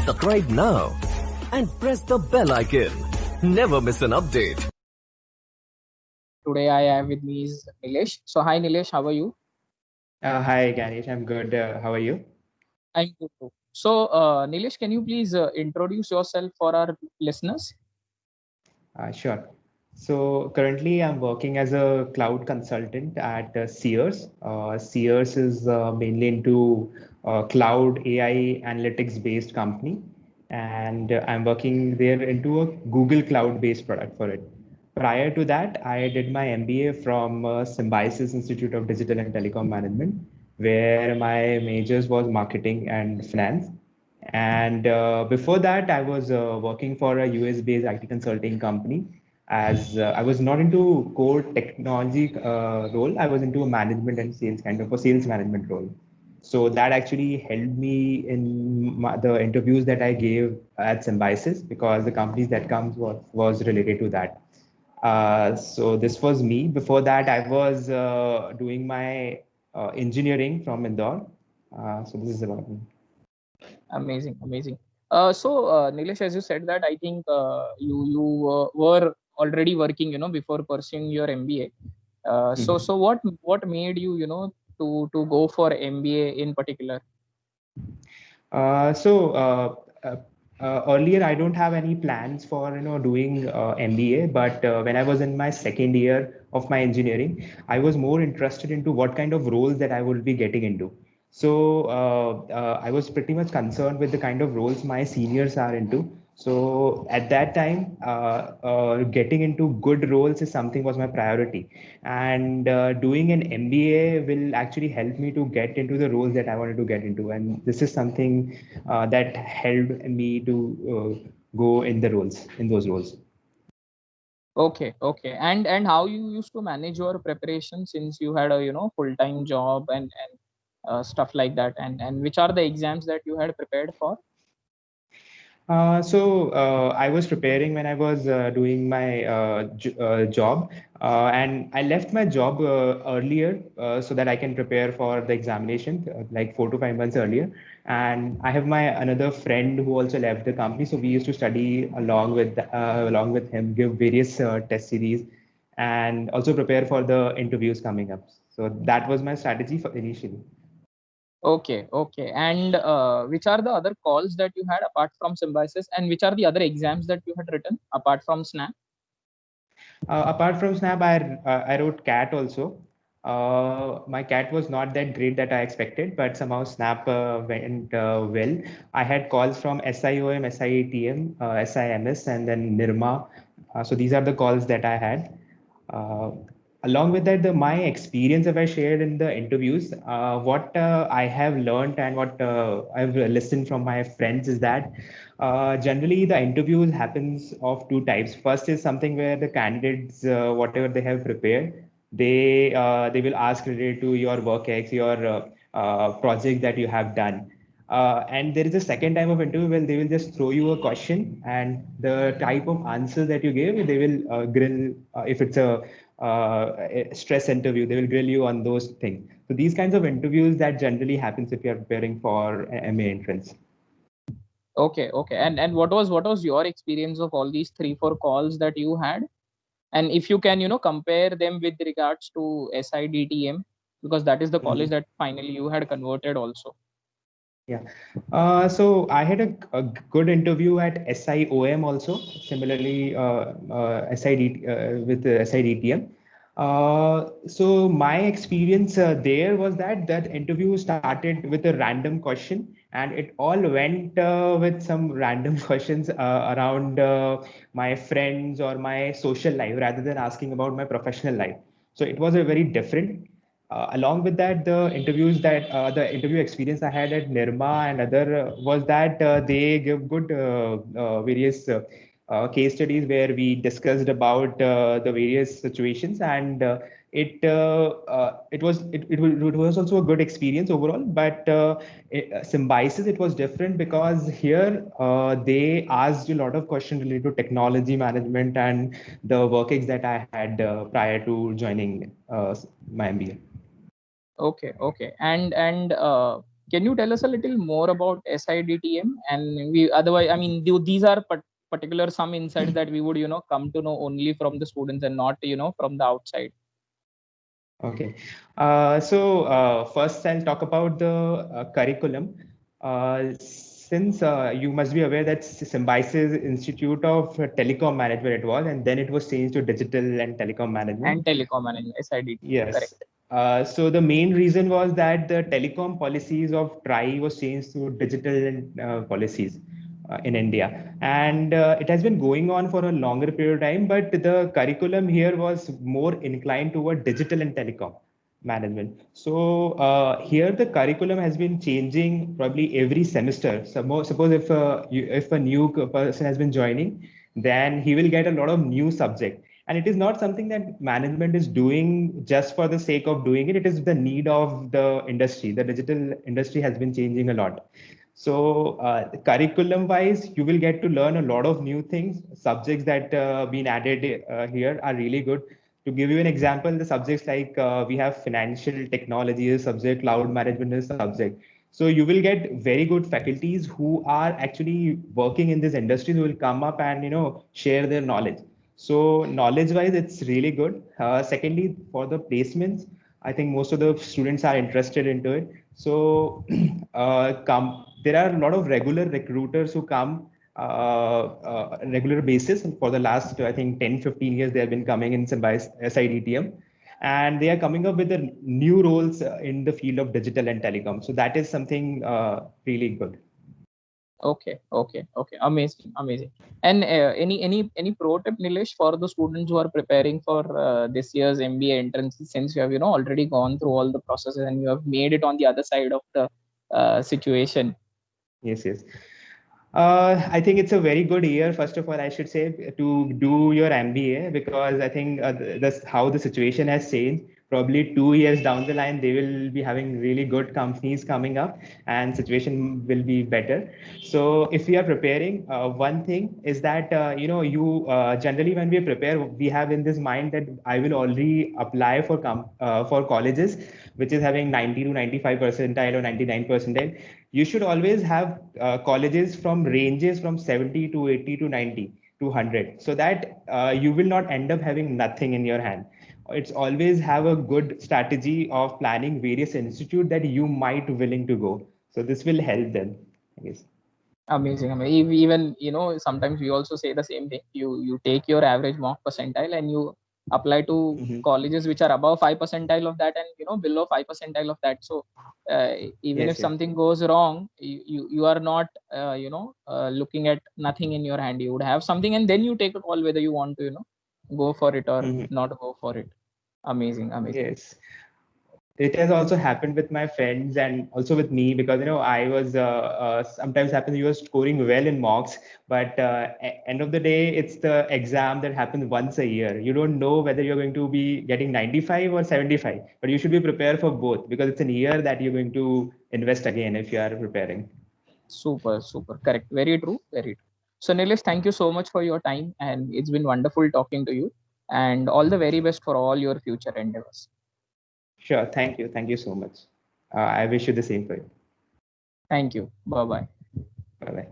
Subscribe now and press the bell icon. Never miss an update. Today I have with me is Nilesh. So hi Nilesh, how are you? Hi Ganesh, I'm good. How are you? I'm good too. So Nilesh, can you please introduce yourself for our listeners? Sure. So currently I'm working as a cloud consultant at Sears. Sears is mainly into cloud AI analytics based company. And I'm working there into a Google cloud based product for it. Prior to that, I did my MBA from Symbiosis Institute of Digital and Telecom Management, where my majors was marketing and finance. And before that, I was working for a US-based IT consulting company. As I was not into core technology role, I was into a management and sales kind of a sales management role. So that actually helped me in the interviews that I gave at Symbiosis because the companies that comes was related to that. So this was me. Before that, I was doing my engineering from Indore. So this is about me. Amazing, amazing. Nilesh, as you said that I think you were already working, before pursuing your MBA. So what made you, to go for MBA in particular? Uh, so uh, uh, Earlier, I don't have any plans for doing MBA, but when I was in my second year of my engineering, I was more interested into what kind of roles that I would be getting into. So I was pretty much concerned with the kind of roles my seniors are into. So at that time, getting into good roles is something was my priority, and doing an MBA will actually help me to get into the roles that I wanted to get into, and this is something that helped me to go in those roles. Okay. And how you used to manage your preparation since you had a full-time job and stuff like that, and which are the exams that you had prepared for? I was preparing when I was doing my job, and I left my job earlier so that I can prepare for the examination, like 4 to 5 months earlier. And I have my another friend who also left the company, so we used to study along with him, give various test series, and also prepare for the interviews coming up. So that was my strategy for initially. Okay. And which are the other calls that you had apart from Symbiosis, and which are the other exams that you had written apart from SNAP? Apart from Snap, I wrote Cat also. My Cat was not that great that I expected, but somehow Snap went well. I had calls from SIOM, SIATM, SIMS, and then Nirma. So these are the calls that I had. Uh, Along with that, my experience that I shared in the interviews, what I have learned and what I've listened from my friends is that generally the interviews happens of two types. First is something where the candidates, whatever they have prepared, they will ask related to your work ex, your project that you have done. And there is a second type of interview where they will just throw you a question, and the type of answers that you give, they will grill. If it's a stress interview, they will grill you on those things. So these kinds of interviews that generally happens if you are preparing for MA entrance. Okay. And what was your experience of all these 3-4 calls that you had? And if you can, compare them with regards to SIDTM, because that is the college Mhm. that finally you had converted also. Yeah. So I had a good interview at SIOM also, similarly with SIDTM. So my experience there was that interview started with a random question, and it all went with some random questions around my friends or my social life rather than asking about my professional life. So it was a very different. Along with that, the interview experience I had at Nirma and other was that they give good various case studies where we discussed about the various situations, and it was also a good experience overall. But Symbiosis, it was different because here they asked a lot of questions related to technology management and the workings that I had prior to joining my MBA. Okay. And can you tell us a little more about SIDTM? And we otherwise, I mean, these are particular some insights that we would come to know only from the students and not from the outside. Okay. First I'll talk about the curriculum. Since you must be aware that Symbiosis Institute of Telecom Management it was, and then it was changed to Digital and Telecom Management. And telecom and SIDTM, Yes. correct. So the main reason was that the telecom policies of TRI was changed to digital policies in India, and it has been going on for a longer period of time. But the curriculum here was more inclined toward digital and telecom management. So here the curriculum has been changing probably every semester. Suppose if a new person has been joining, then he will get a lot of new subject, and it is not something that management is doing just for the sake of doing it. It is the need of the industry. The digital industry has been changing a lot. So curriculum wise, you will get to learn a lot of new things. Subjects that been added here are really good. To give you an example, the subjects like we have financial technology is subject, cloud management is subject. So you will get very good faculties who are actually working in this industry who will come up and share their knowledge. So knowledge wise, it's really good. Secondly, for the placements, I think most of the students are interested into it. So there are a lot of regular recruiters who come regular basis. And for the last, I think 10-15 years, they have been coming in SIDTM, and they are coming up with the new roles in the field of digital and telecom. So that is something really good. Okay. Amazing, amazing. And any pro tip, Nilesh, for the students who are preparing for this year's MBA entrance, since you have already gone through all the processes and you have made it on the other side of the situation. Yes. I think it's a very good year, first of all, I should say, to do your MBA, because I think that's how the situation has changed. Probably 2 years down the line, they will be having really good companies coming up and situation will be better. So if we are preparing, one thing is that, you generally when we prepare, we have in this mind that I will already apply for colleges, which is having 90 to 95 percentile or 99 percentile. You should always have colleges from ranges from 70 to 80 to 90 to 100, so that you will not end up having nothing in your hand. It's always have a good strategy of planning various institute that you might willing to go. So this will help them, I guess. Amazing. Even sometimes we also say the same thing. You take your average mark percentile and you apply to colleges which are above 5 percentile of that and below 5 percentile of that. So even if Yes. something goes wrong, you are not looking at nothing in your hand. You would have something and then you take a call whether you want to go for it or not go for it. Amazing. Yes. It has also happened with my friends and also with me, because I was sometimes happens you are scoring well in mocks, but end of the day it's the exam that happens once a year. You don't know whether you're going to be getting 95 or 75, but you should be prepared for both, because it's a year that you're going to invest again if you are preparing. Super. Correct. Very true. So Nilesh, thank you so much for your time and it's been wonderful talking to you and all the very best for all your future endeavors. Sure. Thank you so much. I wish you the same for you. Thank you. Bye bye. Bye bye.